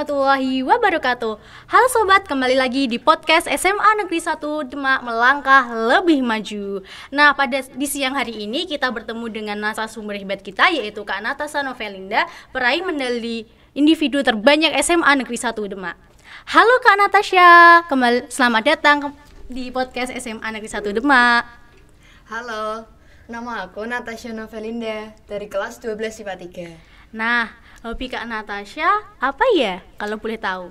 warahmatullahi wabarakatuh. Halo sobat, kembali lagi di podcast SMA Negeri 1 Demak Melangkah Lebih Maju. Nah, di siang hari ini kita bertemu dengan narasumber hebat kita, yaitu Kak Natasha Novelinda, peraih medali individu terbanyak SMA Negeri 1 Demak. Halo Kak Natasha, selamat datang di podcast SMA Negeri 1 Demak. Halo, nama aku Natasha Novelinda dari kelas 12 IPA 3. Nah, hobi Kak Natasha apa ya kalau boleh tahu?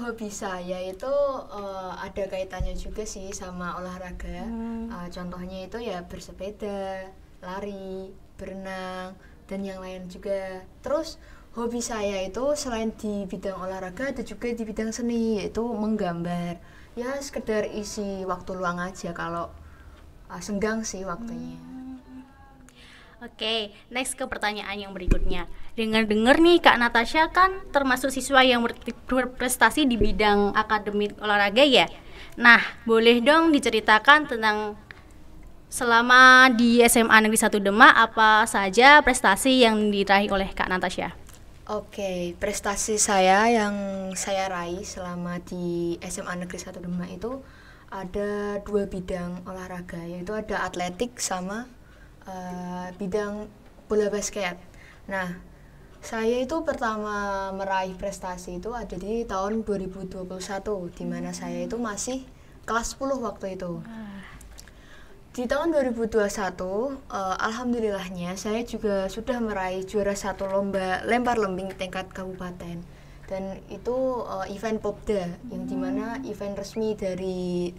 Hobi saya itu ada kaitannya juga sih sama olahraga. Contohnya itu ya bersepeda, lari, berenang, dan yang lain juga. Terus hobi saya itu selain di bidang olahraga ada juga di bidang seni, yaitu menggambar. Ya sekedar isi waktu luang aja kalau senggang sih waktunya. Oke, next ke pertanyaan yang berikutnya. Dengar-dengar nih Kak Natasha kan termasuk siswa yang berprestasi di bidang akademik olahraga ya. Nah, boleh dong diceritakan tentang selama di SMA Negeri 1 Demak apa saja prestasi yang diraih oleh Kak Natasha? Oke, prestasi saya yang saya raih selama di SMA Negeri 1 Demak itu ada 2 bidang olahraga, yaitu ada atletik sama bidang bola basket. Nah, saya itu pertama meraih prestasi itu ada di tahun 2021, di mana saya itu masih kelas 10 waktu itu. Di tahun 2021, alhamdulillahnya saya juga sudah meraih juara 1 lomba lempar lembing tingkat kabupaten. Dan itu event Popda, yang dimana event resmi dari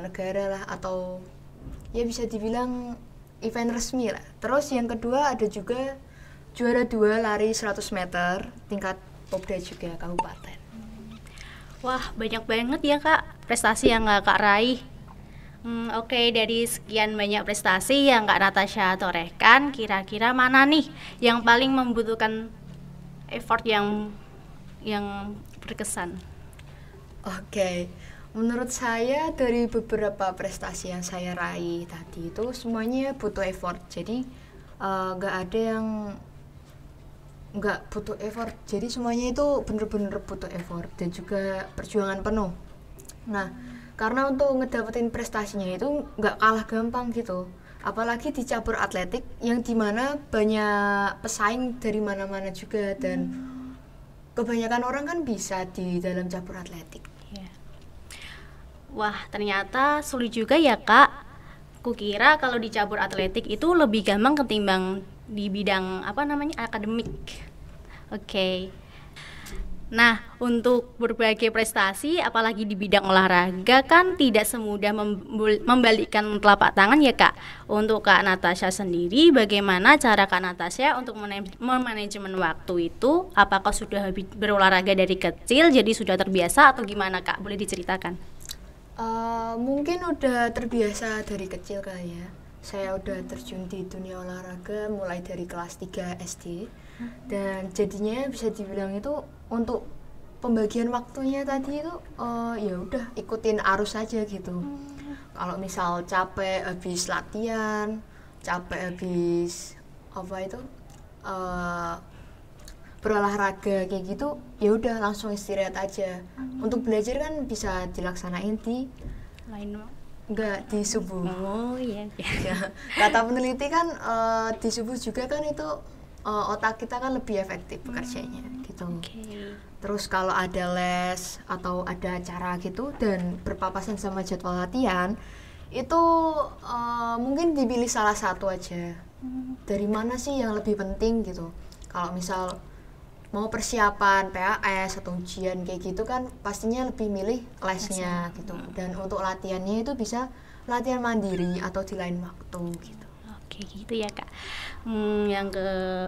negara lah, atau ya bisa dibilang event resmi lah. Terus yang kedua ada juga juara 2 lari 100 meter tingkat Popda juga kabupaten. Wah, banyak banget ya Kak prestasi yang Kak raih. Oke, dari sekian banyak prestasi yang Kak Natasha torehkan, kira-kira mana nih yang paling membutuhkan effort yang berkesan? Oke. Menurut saya dari beberapa prestasi yang saya raih tadi itu semuanya butuh effort. Jadi nggak ada yang nggak butuh effort. Jadi semuanya itu bener-bener butuh effort dan juga perjuangan penuh. Nah, karena untuk ngedapetin prestasinya itu nggak kalah gampang gitu. Apalagi di cabur atletik yang dimana banyak pesaing dari mana-mana juga, dan kebanyakan orang kan bisa di dalam cabur atletik. Wah, ternyata sulit juga ya Kak. Kukira kalau di cabur atletik itu lebih gampang ketimbang di bidang akademik. Oke. Nah, untuk berbagai prestasi apalagi di bidang olahraga kan tidak semudah membalikkan telapak tangan ya Kak. Untuk Kak Natasha sendiri, bagaimana cara Kak Natasha untuk memanajemen waktu itu? Apakah sudah berolahraga dari kecil jadi sudah terbiasa atau gimana Kak? Boleh diceritakan? Mungkin udah terbiasa dari kecil kali ya. Saya udah terjun di dunia olahraga mulai dari kelas 3 SD. Dan jadinya bisa dibilang itu untuk pembagian waktunya tadi itu ya udah ikutin arus aja gitu. Kalau misal capek habis latihan, capek habis berolahraga kayak gitu, ya udah langsung istirahat aja. Untuk belajar kan bisa dilaksanain di di subuh. Oh iya. Ya, kata peneliti kan di subuh juga kan itu otak kita kan lebih efektif bekerjanya gitu. Terus kalau ada les atau ada acara gitu dan berpapasan sama jadwal latihan, itu mungkin dipilih salah satu aja. Dari mana sih yang lebih penting gitu. Kalau misal mau persiapan PAS atau ujian kayak gitu kan pastinya lebih milih lesnya gitu. Dan untuk latihannya itu bisa latihan mandiri atau di lain waktu gitu. Oke gitu ya Kak.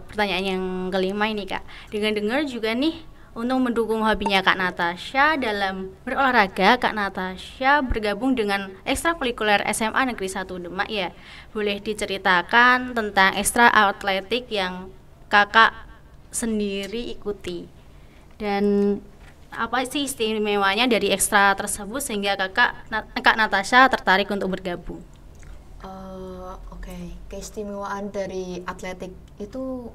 Pertanyaan yang kelima ini Kak. Dengar-dengar juga nih untuk mendukung hobinya Kak Natasha dalam berolahraga, Kak Natasha bergabung dengan ekstrakurikuler SMA Negeri 1 Demak ya. Boleh diceritakan tentang ekstra atletik yang Kakak sendiri ikuti, dan apa sih istimewanya dari ekstra tersebut sehingga Kak Natasha tertarik untuk bergabung? Keistimewaan dari atletik itu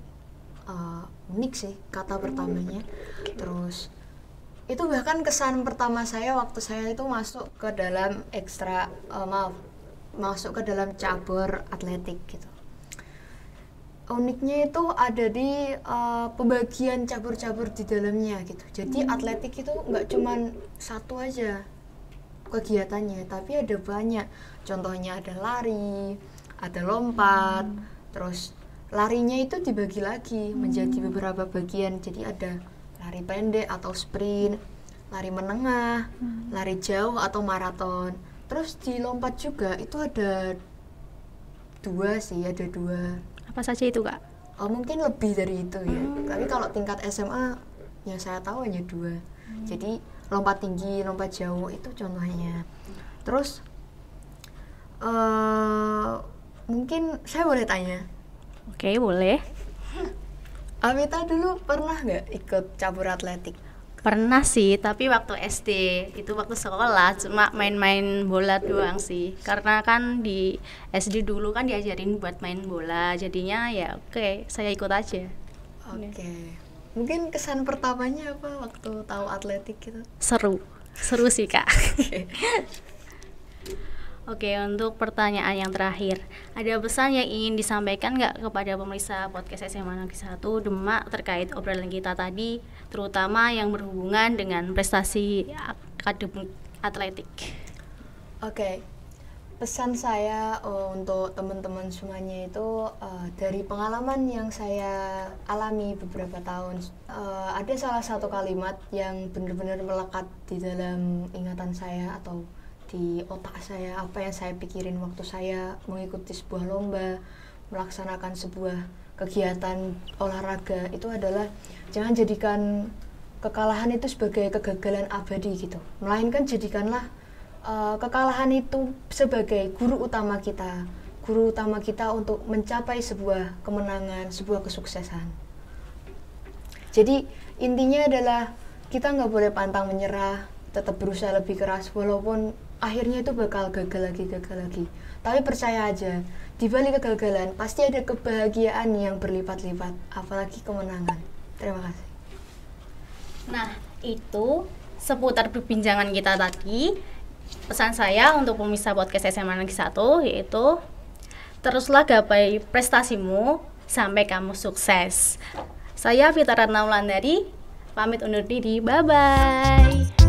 unik sih kata pertamanya. Terus itu bahkan kesan pertama saya waktu saya itu masuk ke dalam masuk ke dalam cabur atletik gitu. Uniknya itu ada di pembagian cabur-cabur di dalamnya gitu. Jadi atletik itu nggak cuman satu aja kegiatannya, tapi ada banyak. Contohnya ada lari, ada lompat, terus larinya itu dibagi lagi menjadi beberapa bagian. Jadi ada lari pendek atau sprint, lari menengah, lari jauh atau maraton. Terus di lompat juga itu ada dua. Apa saja itu, Kak? Mungkin lebih dari itu ya. Tapi kalau tingkat SMA yang saya tahu hanya 2. Jadi lompat tinggi, lompat jauh itu contohnya. Terus mungkin saya boleh tanya. Oke, boleh. Amita dulu pernah nggak ikut cabur atletik? Pernah sih, tapi waktu SD, itu waktu sekolah cuma main-main bola doang sih. Karena kan di SD dulu kan diajarin buat main bola, jadinya ya oke, saya ikut aja. Oke. Mungkin kesan pertamanya apa waktu tahu atletik gitu? Seru sih, Kak. Oke, untuk pertanyaan yang terakhir, ada pesan yang ingin disampaikan nggak kepada pemirsa podcast SMA Negeri 1 Demak terkait obrolan kita tadi, terutama yang berhubungan dengan prestasi akademik atletik? Oke, pesan saya untuk teman-teman semuanya itu dari pengalaman yang saya alami beberapa tahun, ada salah satu kalimat yang benar-benar melekat di dalam ingatan saya atau di otak saya, apa yang saya pikirin waktu saya mengikuti sebuah lomba, melaksanakan sebuah kegiatan olahraga, itu adalah jangan jadikan kekalahan itu sebagai kegagalan abadi gitu, melainkan jadikanlah kekalahan itu sebagai guru utama kita untuk mencapai sebuah kemenangan, sebuah kesuksesan. Jadi intinya adalah kita nggak boleh pantang menyerah, tetap berusaha lebih keras walaupun akhirnya itu bakal gagal lagi. Tapi percaya aja, di balik kegagalan pasti ada kebahagiaan yang berlipat-lipat, apalagi kemenangan. Terima kasih. Nah, itu seputar perbincangan kita tadi. Pesan saya untuk pemirsa podcast SMA Negeri 1 yaitu teruslah gapai prestasimu sampai kamu sukses. Saya Vita Ratna Wulandari, pamit undur diri. Bye-bye.